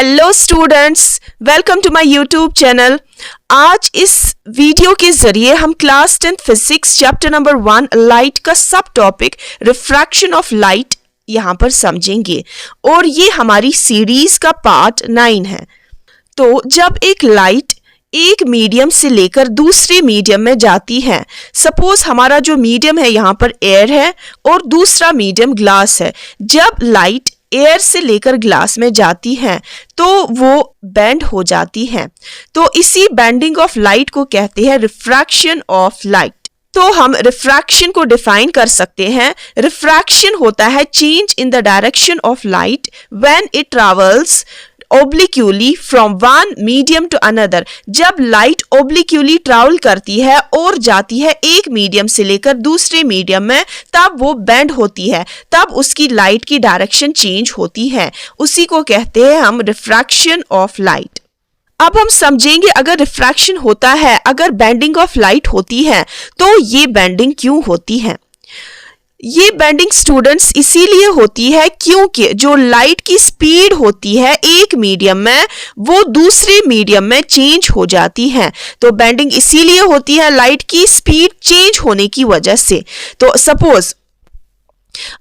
Hello students, welcome to my YouTube channel. आज इस video के जरिए हम class 10 physics chapter number 1 light का सब टॉपिक रिफ्रैक्शन ऑफ लाइट यहाँ पर समझेंगे और ये हमारी सीरीज का पार्ट 9 है। तो जब एक लाइट एक मीडियम से लेकर दूसरे मीडियम में जाती है, सपोज हमारा जो मीडियम है यहाँ पर एयर है और दूसरा मीडियम ग्लास है। जब लाइट एयर से लेकर ग्लास में जाती है तो वो बेंड हो जाती है, तो इसी बेंडिंग ऑफ लाइट को कहते हैं रिफ्रैक्शन ऑफ लाइट। तो हम रिफ्रैक्शन को डिफाइन कर सकते हैं। रिफ्रैक्शन होता है change in the direction of light when it travels obliquely from one medium to another. जब लाइट ओब्लिक्यूली ट्रैवल करती है और जाती है एक मीडियम से लेकर दूसरे मीडियम में, तब वो बेंड होती है, तब उसकी लाइट की डायरेक्शन चेंज होती है। उसी को कहते हैं हम रिफ्रैक्शन ऑफ लाइट। अब हम समझेंगे अगर रिफ्रैक्शन होता है, अगर बेंडिंग ऑफ लाइट होती है, तो ये बेंडिंग क्यों होती है। ये बेंडिंग स्टूडेंट्स इसीलिए होती है क्योंकि जो लाइट की स्पीड होती है एक मीडियम में, वो दूसरे मीडियम में चेंज हो जाती है। तो बेंडिंग इसीलिए होती है लाइट की स्पीड चेंज होने की वजह से। तो सपोज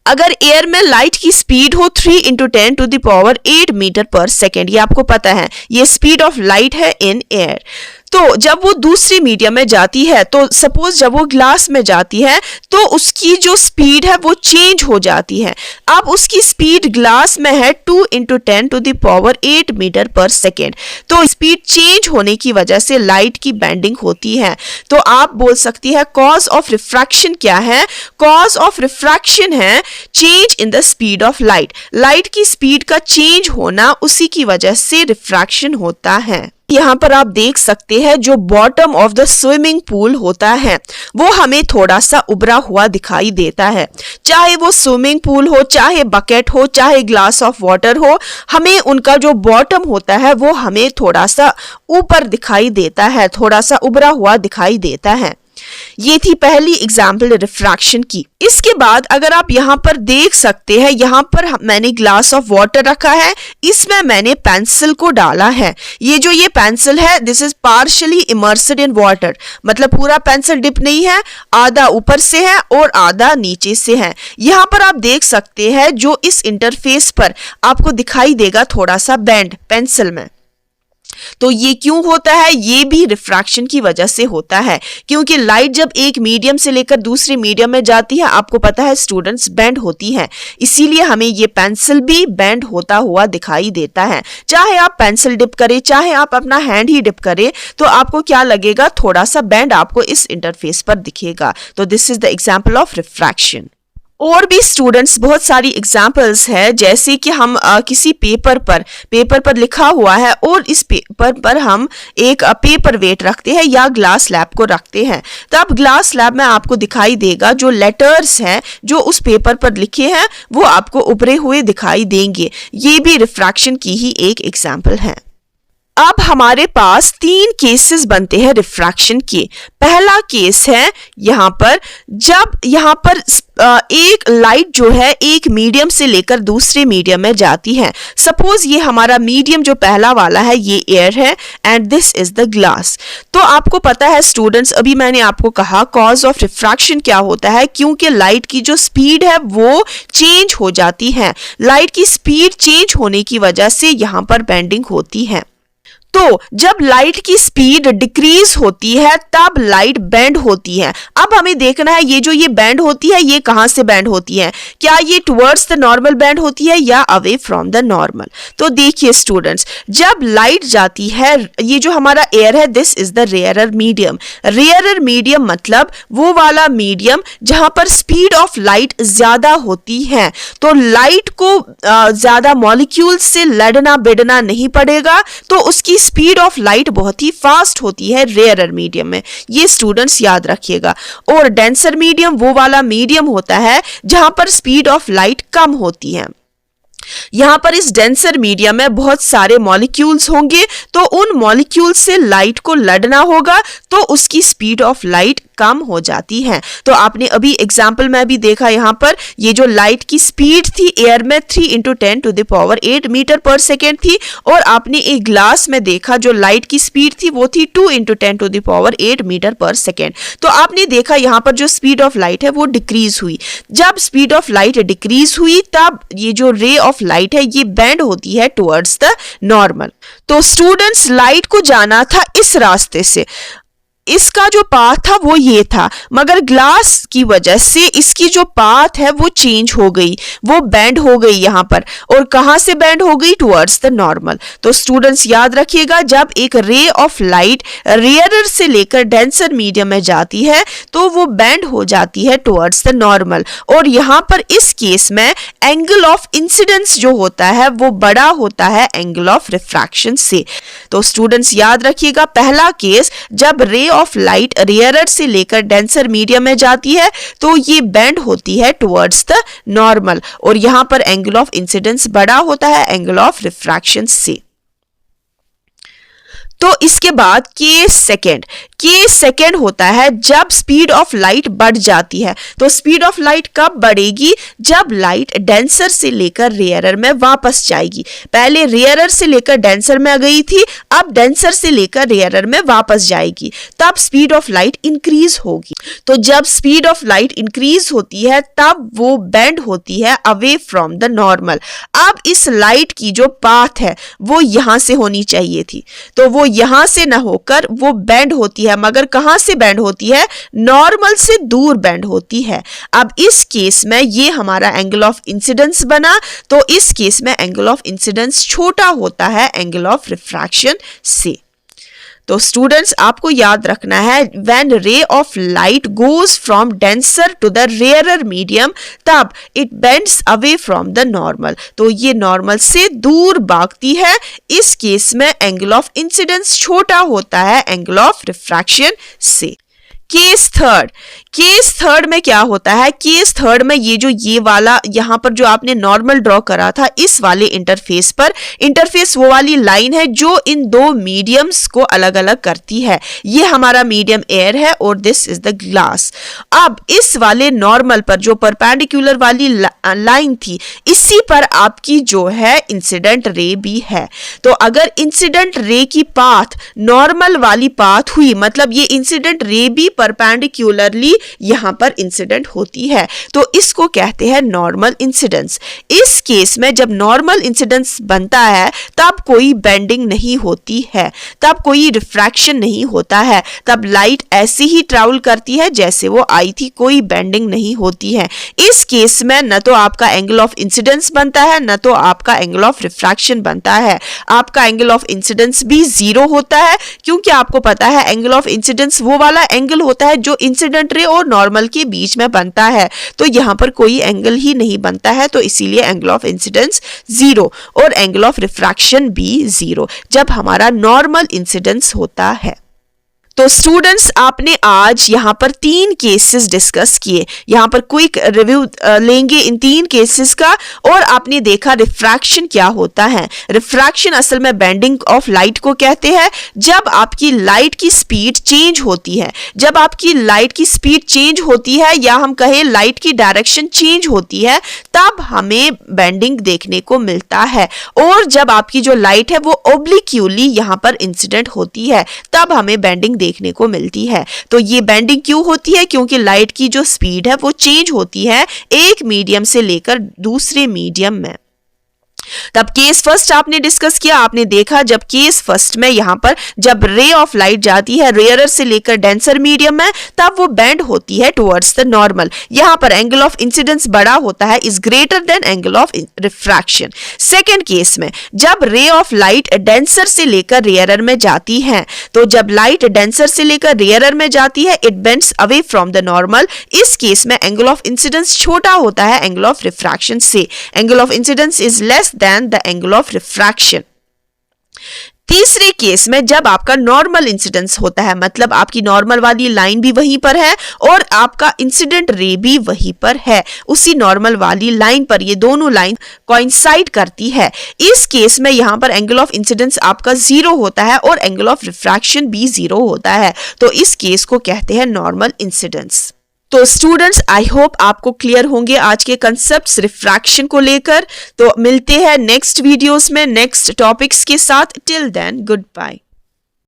अगर एयर में लाइट की स्पीड हो 3 × 10⁸ मीटर पर सेकेंड, ये आपको पता है, ये स्पीड ऑफ लाइट है इन एयर। तो जब वो दूसरे मीडियम में जाती है, तो सपोज जब वो ग्लास में जाती है तो उसकी जो स्पीड है वो चेंज हो जाती है। अब उसकी स्पीड ग्लास में है 2 × 10⁸ मीटर पर सेकेंड। तो स्पीड चेंज होने की वजह से लाइट की बेंडिंग होती है। तो आप बोल सकती है कॉज ऑफ रिफ्रैक्शन क्या है। कॉज ऑफ रिफ्रैक्शन है change in the speed of light. Light की स्पीड का चेंज होना, उसी की वजह से रिफ्रैक्शन होता है। यहाँ पर आप देख सकते हैं जो bottom of the swimming pool होता है वो हमें थोड़ा सा उभरा हुआ दिखाई देता है। चाहे वो स्विमिंग पूल हो, चाहे बकेट हो, चाहे ग्लास ऑफ वाटर हो, हमें उनका जो बॉटम होता है वो हमें थोड़ा सा ऊपर दिखाई देता है, थोड़ा सा उभरा हुआ दिखाई देता है। ये थी पहली एग्जाम्पल रिफ्रैक्शन की। इसके बाद अगर आप यहाँ पर देख सकते हैं, यहाँ पर मैंने ग्लास ऑफ वाटर रखा है, इसमें मैंने पेंसिल को डाला है। ये पेंसिल है, this is partially immersed in water, मतलब पूरा पेंसिल डिप नहीं है, आधा ऊपर से है और आधा नीचे से है। यहाँ पर आप देख सकते हैं जो इस इंटरफेस पर आपको दिखाई देगा थोड़ा सा बेंड पेंसिल में। तो ये क्यों होता है, ये भी रिफ्रैक्शन की वजह से होता है, क्योंकि लाइट जब एक मीडियम से लेकर दूसरे मीडियम में जाती है, आपको पता है स्टूडेंट्स, बेंड होती है। इसीलिए हमें ये पेंसिल भी बेंड होता हुआ दिखाई देता है। चाहे आप पेंसिल डिप करें, चाहे आप अपना हैंड ही डिप करें, तो आपको क्या लगेगा, थोड़ा सा बेंड आपको इस इंटरफेस पर दिखेगा। तो this is the example of refraction. और भी स्टूडेंट्स बहुत सारी एग्जाम्पल्स है, जैसे कि हम किसी पेपर पर लिखा हुआ है और इस पेपर पर हम एक पेपर वेट रखते हैं या ग्लास स्लैब को रखते हैं, तब ग्लास स्लैब में आपको दिखाई देगा जो लेटर्स हैं जो उस पेपर पर लिखे हैं वो आपको उभरे हुए दिखाई देंगे। ये भी रिफ्रैक्शन की ही एक एग्जाम्पल है। अब हमारे पास 3 केसेस बनते हैं रिफ्रैक्शन के। पहला केस है यहाँ पर, जब यहाँ पर एक लाइट जो है एक मीडियम से लेकर दूसरे मीडियम में जाती है। सपोज ये हमारा मीडियम जो पहला वाला है ये एयर है and this is the glass. तो आपको पता है स्टूडेंट्स, अभी मैंने आपको कहा कॉज ऑफ रिफ्रैक्शन क्या होता है, क्योंकि लाइट की जो स्पीड है वो चेंज हो जाती है। लाइट की स्पीड चेंज होने की वजह से यहाँ पर बेंडिंग होती है। तो जब लाइट की स्पीड डिक्रीज होती है तब लाइट बेंड होती है। अब हमें देखना है ये बेंड होती है ये कहां से बेंड होती है, क्या ये टुवर्ड्स द नॉर्मल बेंड होती है या अवे फ्रॉम द नॉर्मल। तो देखिए स्टूडेंट्स, जब लाइट जाती है, ये जो हमारा एयर है this is the rarer medium. Rarer medium मतलब वो वाला मीडियम जहां पर स्पीड ऑफ लाइट ज्यादा होती है। तो लाइट को ज्यादा मॉलिक्यूल्स से लड़ना भिड़ना नहीं पड़ेगा, तो उसकी स्पीड ऑफ लाइट बहुत ही फास्ट होती है रेयरर मीडियम में। ये स्टूडेंट्स याद रखिएगा। और डेंसर मीडियम वो वाला मीडियम होता है जहां पर स्पीड ऑफ लाइट कम होती है। यहाँ पर इस डेंसर मीडियम में बहुत सारे मॉलिक्यूल्स होंगे, तो उन मॉलिक्यूल से लाइट को लड़ना होगा, तो उसकी स्पीड ऑफ लाइट कम हो जाती हैं। तो आपने अभी एग्जाम्पल में भी देखा, यहाँ पर ये जो लाइट की स्पीड थी एयर में 3 × 10⁸ मीटर पर सेकेंड थी, और आपने एक ग्लास में देखा जो लाइट की स्पीड थी वो थी 2 × 10⁸ मीटर पर सेकेंड। तो आपने देखा यहाँ पर जो स्पीड ऑफ लाइट है वो डिक्रीज हुई। जब स्पीड ऑफ लाइट डिक्रीज हुई तब ये जो रे ऑफ लाइट है ये बेंड होती है टुवर्ड्स द नॉर्मल। तो स्टूडेंट्स, लाइट को जाना था इस रास्ते से, इसका जो पाथ था वो ये था, मगर ग्लास की वजह से इसकी जो पाथ है वो चेंज हो गई, वो बेंड हो गई यहाँ पर। और कहाँ से बेंड हो गई? Towards the normal. तो स्टूडेंट्स याद रखिएगा, जब एक रे ऑफ लाइट रेयरर से लेकर डेंसर मीडियम में जाती है तो वो बेंड हो जाती है टुवर्ड्स द नॉर्मल। और यहाँ पर इस केस में एंगल ऑफ इंसिडेंस जो होता है वो बड़ा होता है एंगल ऑफ रिफ्रैक्शन से। तो स्टूडेंट्स याद रखिएगा, पहला केस जब रे ऑफ लाइट रेयरर से लेकर डेंसर मीडियम में जाती है तो ये बेंड होती है टुवर्ड्स द नॉर्मल, और यहां पर एंगल ऑफ इंसिडेंस बड़ा होता है एंगल ऑफ रिफ्रैक्शन से। तो इसके बाद केस सेकेंड होता है जब स्पीड ऑफ लाइट बढ़ जाती है। तो स्पीड ऑफ लाइट कब बढ़ेगी? जब लाइट डेंसर से लेकर रेयरर में वापस जाएगी। पहले रेयरर से लेकर डेंसर में गई थी, अब डेंसर से लेकर रेयरर में वापस जाएगी, तब स्पीड ऑफ लाइट इंक्रीज होगी। तो जब स्पीड ऑफ लाइट इंक्रीज होती है तब वो बेंड होती है अवे फ्रॉम द नॉर्मल। अब इस लाइट की जो पाथ है वो यहां से होनी चाहिए थी, तो वो यहां से ना होकर वो बेंड होती है, मगर कहां से बेंड होती है? नॉर्मल से दूर बेंड होती है। अब इस केस में ये हमारा एंगल ऑफ इंसिडेंस बना, तो इस केस में एंगल ऑफ इंसिडेंस छोटा होता है एंगल ऑफ रिफ्रैक्शन से। तो स्टूडेंट्स आपको याद रखना है, when ray of light goes from denser to the rarer medium तब it bends away from the normal. तो ये नॉर्मल से दूर भागती है, इस केस में एंगल ऑफ इंसिडेंस छोटा होता है एंगल ऑफ रिफ्रैक्शन से। केस थर्ड में क्या होता है? केस थर्ड में ये वाला यहां पर जो आपने नॉर्मल ड्रॉ करा था, इस वाले इंटरफेस पर, इंटरफेस वो वाली लाइन है जो इन दो मीडियम्स को अलग अलग करती है। ये हमारा मीडियम एयर है और दिस इज द ग्लास। अब इस वाले नॉर्मल पर जो परपेंडिकुलर वाली लाइन थी, इसी पर आपकी जो है इंसिडेंट रे भी है। तो अगर इंसिडेंट रे की पाथ नॉर्मल वाली पाथ हुई, मतलब ये इंसिडेंट रे भी परपेंडिकुलरली यहां पर इंसिडेंट होती है, तो इसको कहते हैं नॉर्मल इंसिडेंस। इस केस में जब नॉर्मल इंसिडेंस बनता है तब कोई बेंडिंग नहीं होती है, तब कोई रिफ्रैक्शन नहीं होता है, तब लाइट ऐसे ही ट्रैवल करती है जैसे वो आई थी, कोई बेंडिंग नहीं होती है। इस केस में न तो आपका एंगल ऑफ इंसिडेंस बनता है न तो आपका एंगल ऑफ रिफ्रैक्शन बनता है। आपका एंगल ऑफ इंसिडेंस भी 0 होता है, क्योंकि आपको पता है एंगल ऑफ इंसिडेंस वो वाला एंगल होता है जो इंसिडेंट रे और नॉर्मल के बीच में बनता है। तो यहां पर कोई एंगल ही नहीं बनता है, तो इसीलिए एंगल ऑफ इंसिडेंस 0 और एंगल ऑफ रिफ्रैक्शन भी 0 जब हमारा नॉर्मल इंसिडेंस होता है। तो स्टूडेंट्स आपने आज यहाँ पर 3 केसेस डिस्कस किए, यहाँ पर क्विक रिव्यू लेंगे इन 3 केसेस का, और आपने देखा रिफ्रैक्शन क्या होता है। रिफ्रैक्शन असल में बेंडिंग ऑफ लाइट को कहते हैं। जब आपकी लाइट की स्पीड चेंज होती है, जब आपकी लाइट की स्पीड चेंज होती है या हम कहें लाइट की डायरेक्शन चेंज होती है, तब हमें बेंडिंग देखने को मिलता है। और जब आपकी जो लाइट है वो ओब्लिक्यूली यहाँ पर इंसिडेंट होती है, तब हमें बेंडिंग देखने को मिलती है। तो ये बेंडिंग क्यों होती है? क्योंकि लाइट की जो स्पीड है वो चेंज होती है एक मीडियम से लेकर दूसरे मीडियम में। तब केस फर्स्ट आपने डिस्कस किया, आपने देखा जब केस फर्स्ट में यहां पर जब रे ऑफ लाइट जाती है रेयरर से लेकर डेंसर मीडियम में, तब वो बेंड होती है टुवर्ड्स द नॉर्मल। यहां पर एंगल ऑफ इंसिडेंस बड़ा होता है, is greater than angle of refraction. Second case में जब रे ऑफ लाइट डेंसर से लेकर रेयरर में जाती है, तो जब लाइट डेंसर से लेकर रेयरर में जाती है, it bends away from the normal. इस केस में एंगल ऑफ इंसिडेंस छोटा होता है एंगल ऑफ रिफ्रैक्शन से। Angle of incidence is less than the angle of refraction. तीसरे केस में जब आपका नॉर्मल इंसिडेंस होता है, मतलब आपकी नॉर्मल वाली लाइन भी वहीं पर है और आपका इंसिडेंट रे भी वहीं पर है, उसी नॉर्मल वाली लाइन पर ये दोनों लाइन कोइंसाइड करती है। इस केस में यहाँ पर एंगल ऑफ इंसिडेंस आपका 0 होता है और एंगल ऑफ रिफ्रैक्शन भी 0 होता है, तो इस केस को कहते हैं नॉर्मल इंसिडेंस। तो स्टूडेंट्स, आई होप आपको क्लियर होंगे आज के कंसेप्ट्स रिफ्रैक्शन को लेकर। तो मिलते हैं नेक्स्ट वीडियोस में नेक्स्ट टॉपिक्स के साथ। Till then, good bye.